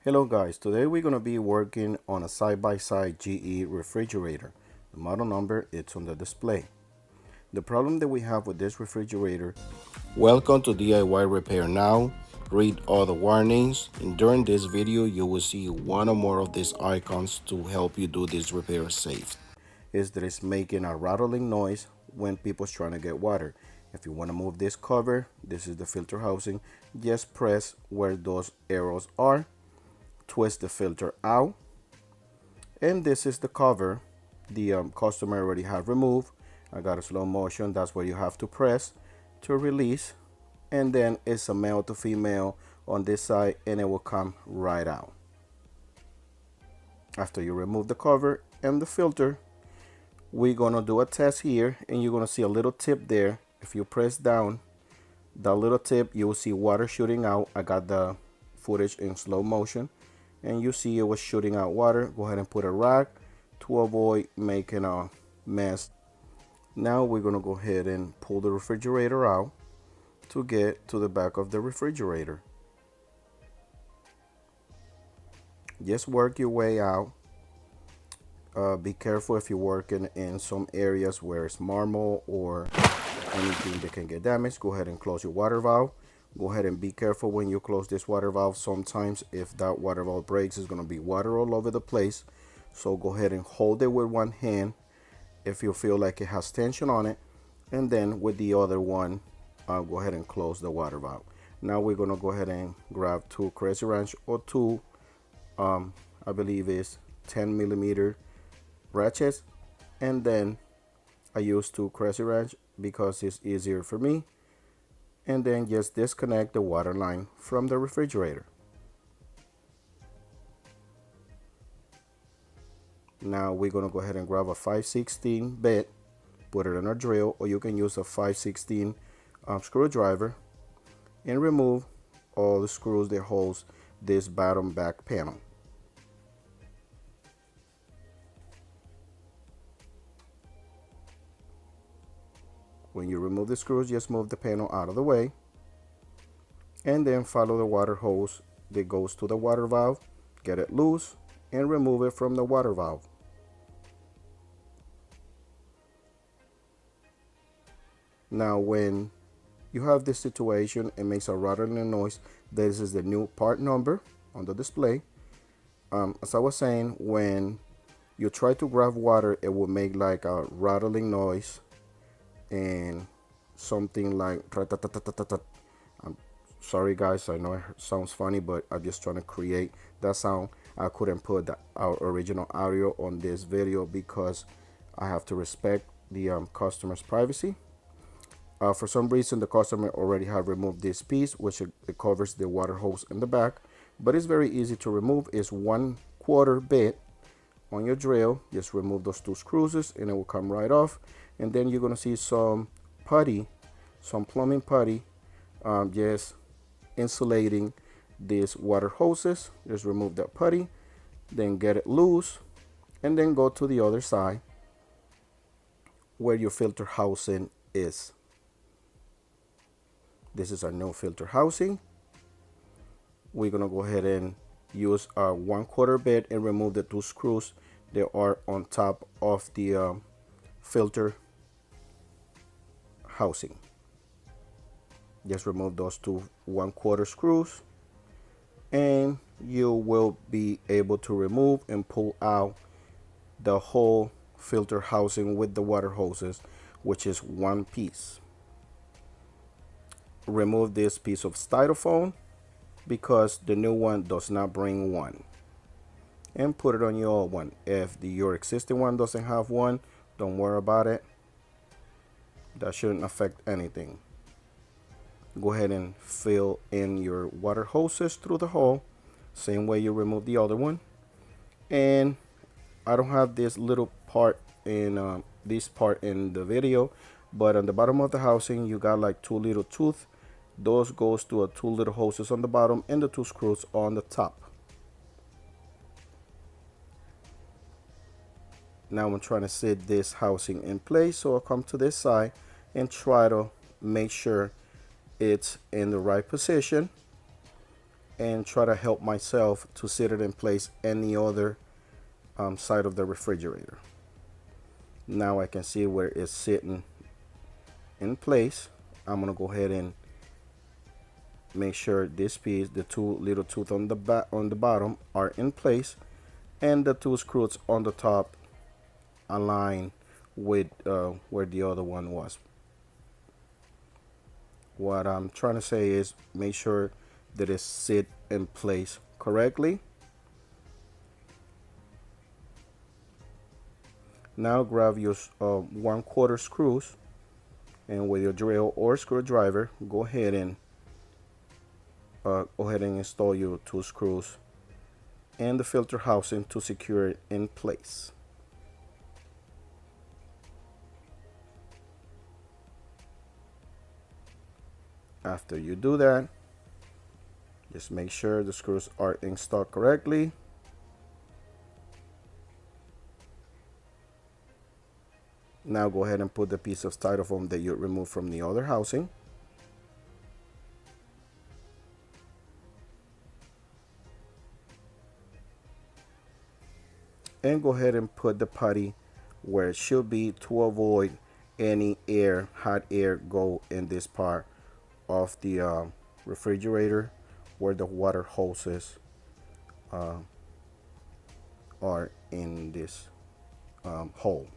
Hello guys, today we're going to be working on a side-by-side GE refrigerator. The model number it's on the display. The problem that we have with this refrigerator. Welcome to DIY Repair Now. Read all the warnings, and during this video you will see one or more of these icons to help you do this repair safe. Is that it's making a rattling noise when people's trying to get water. If you want to move this cover, this is the filter housing, just press where those arrows are, twist the filter out, and this is the cover the customer already have removed. I got a slow motion, that's where you have to press to release, and then it's a male to female on this side and it will come right out. After you remove the cover and the filter, we're gonna do a test here, and you're gonna see a little tip there. If you press down that little tip, you will see water shooting out. I got the footage in slow motion and you see it was shooting out water. Go ahead and put a rag to avoid making a mess. Now we're gonna go ahead and pull the refrigerator out to get to the back of the refrigerator. Just work your way out. Be careful if you're working in some areas where it's marble or anything that can get damaged. Go ahead and close your water valve. Go ahead and be careful when you close this water valve. Sometimes if that water valve breaks, it's going to be water all over the place. So go ahead and hold it with one hand if you feel like it has tension on it, and then with the other one, go ahead and close the water valve. Now we're going to go ahead and grab two crazy wrench or two, I believe is 10mm ratchets, and then I use two crazy wrench because it's easier for me, and then just disconnect the water line from the refrigerator. Now we're going to go ahead and grab a 5/16 bit, put it in a drill, or you can use a 5/16 screwdriver, and remove all the screws that holds this bottom back panel. When you remove the screws, just move the panel out of the way, and then follow the water hose that goes to the water valve, get it loose, and remove it from the water valve. Now when you have this situation, it makes a rattling noise. This is the new part number on the display. As I was saying, when you try to grab water, it will make like a rattling noise and something like I'm sorry guys, I know it sounds funny, but I'm just trying to create that sound. I couldn't put our original audio on this video because I have to respect the customer's privacy. For some reason the customer already have removed this piece, which it covers the water hose in the back, but it's very easy to remove. It's 1/4 bit on your drill. Just remove those two screws and it will come right off. And then you're gonna see some putty, some plumbing putty, just insulating these water hoses. Just remove that putty, then get it loose, and then go to the other side where your filter housing is. This is our new filter housing. We're gonna go ahead and use our 1/4 bit and remove the two screws that are on top of the filter housing. Just remove those two 1/4 screws, and you will be able to remove and pull out the whole filter housing with the water hoses, which is one piece. Remove this piece of styrofoam because the new one does not bring one, and put it on your old one. If your existing one doesn't have one, don't worry about it. That shouldn't affect anything. Go ahead and fill in your water hoses through the hole, same way you remove the other one. And I don't have this little part in this part in the video, but on the bottom of the housing you got like two little tooth. Those goes to two little hoses on the bottom and the two screws on the top. Now I'm trying to set this housing in place, so I'll come to this side and try to make sure it's in the right position. and try to help myself to sit it in place any other side of the refrigerator. Now I can see where it's sitting in place. I'm gonna go ahead and make sure this piece, the two little tooth on the bottom are in place, and the two screws on the top align with where the other one was. What I'm trying to say is make sure that it sit in place correctly. Now grab your 1/4 screws, and with your drill or screwdriver, go ahead and install your two screws and the filter housing to secure it in place. After you do that, just make sure the screws are installed correctly. Now go ahead and put the piece of styrofoam that you removed from the other housing. And go ahead and put the putty where it should be to avoid any hot air go in this part of the refrigerator where the water hoses are in this hole.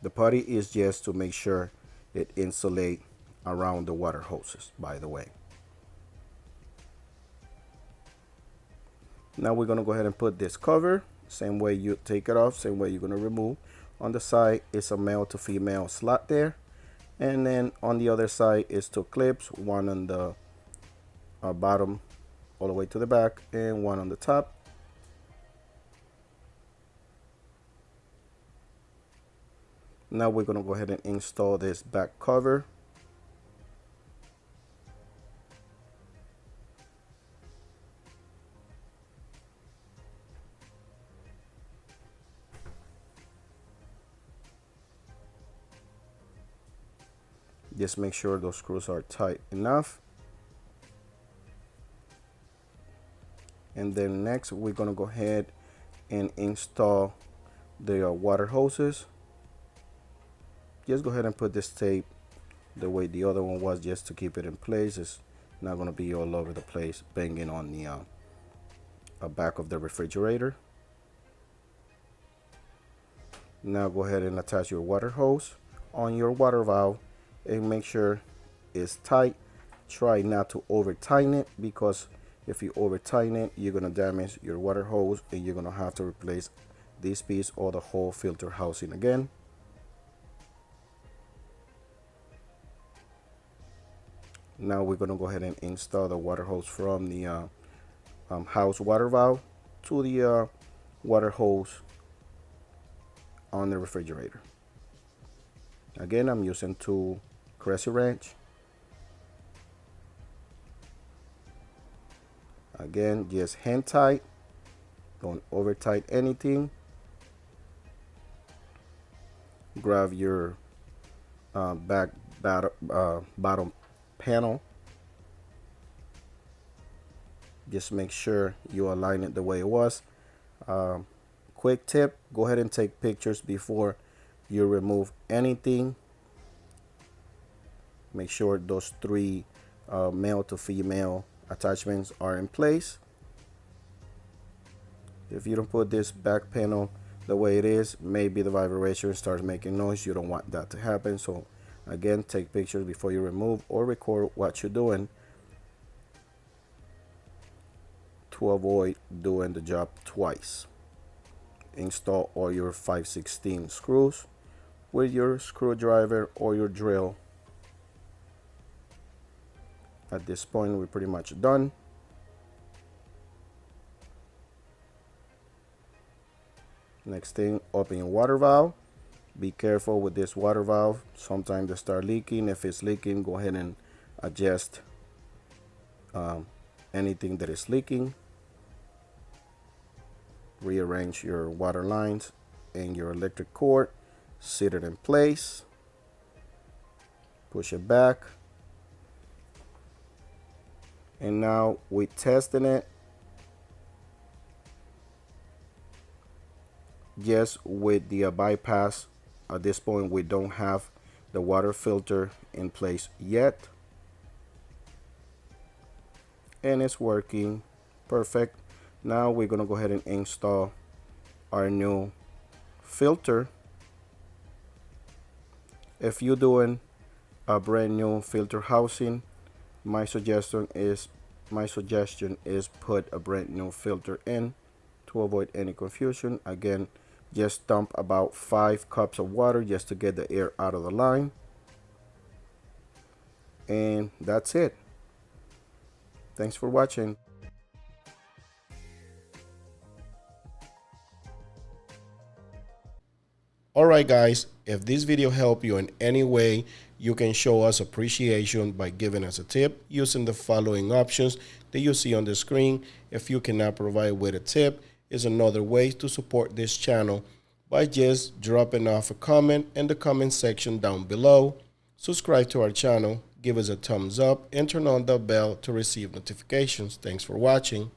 The putty is just to make sure it insulate around the water hoses, by the way. Now we're gonna go ahead and put this cover. Same way you take it off, same way you're gonna remove. On the side is a male to female slot there. And then on the other side is two clips, one on the bottom all the way to the back and one on the top. Now we're gonna go ahead and install this back cover. Just make sure those screws are tight enough. And then next we're gonna go ahead and install the water hoses. Just go ahead and put this tape the way the other one was, just to keep it in place. It's not gonna be all over the place banging on the back of the refrigerator. Now go ahead and attach your water hose on your water valve and make sure it's tight. Try not to over tighten it, because if you over tighten it, you're gonna damage your water hose and you're gonna have to replace this piece or the whole filter housing again. Now we're gonna go ahead and install the water hose from the house water valve to the water hose on the refrigerator. Again, I'm using two Crescent wrench. Again, just hand tight, don't over tight anything. Grab your bottom panel. Just make sure you align it the way it was. Quick tip, go ahead and take pictures before you remove anything. Make sure those three male to female attachments are in place. If you don't put this back panel the way it is, maybe the vibration starts making noise. You don't want that to happen. So again, take pictures before you remove, or record what you're doing to avoid doing the job twice. Install all your 5/16 screws with your screwdriver or your drill. At this point, we're pretty much done. Next thing, open your water valve. Be careful with this water valve. Sometimes they start leaking. If it's leaking, go ahead and adjust anything that is leaking. Rearrange your water lines and your electric cord. Sit it in place. Push it back. And now we're testing it just with the bypass. At this point, we don't have the water filter in place yet, and it's working perfect. Now we're gonna go ahead and install our new filter. If you're doing a brand new filter housing, my suggestion is put a brand new filter in to avoid any confusion. Again, just dump about 5 cups of water just to get the air out of the line, and that's it. Thanks for watching. Alright guys, if this video helped you in any way, you can show us appreciation by giving us a tip using the following options that you see on the screen. If you cannot provide with a tip, is another way to support this channel by just dropping off a comment in the comment section down below. Subscribe to our channel, give us a thumbs up, and turn on the bell to receive notifications. Thanks for watching.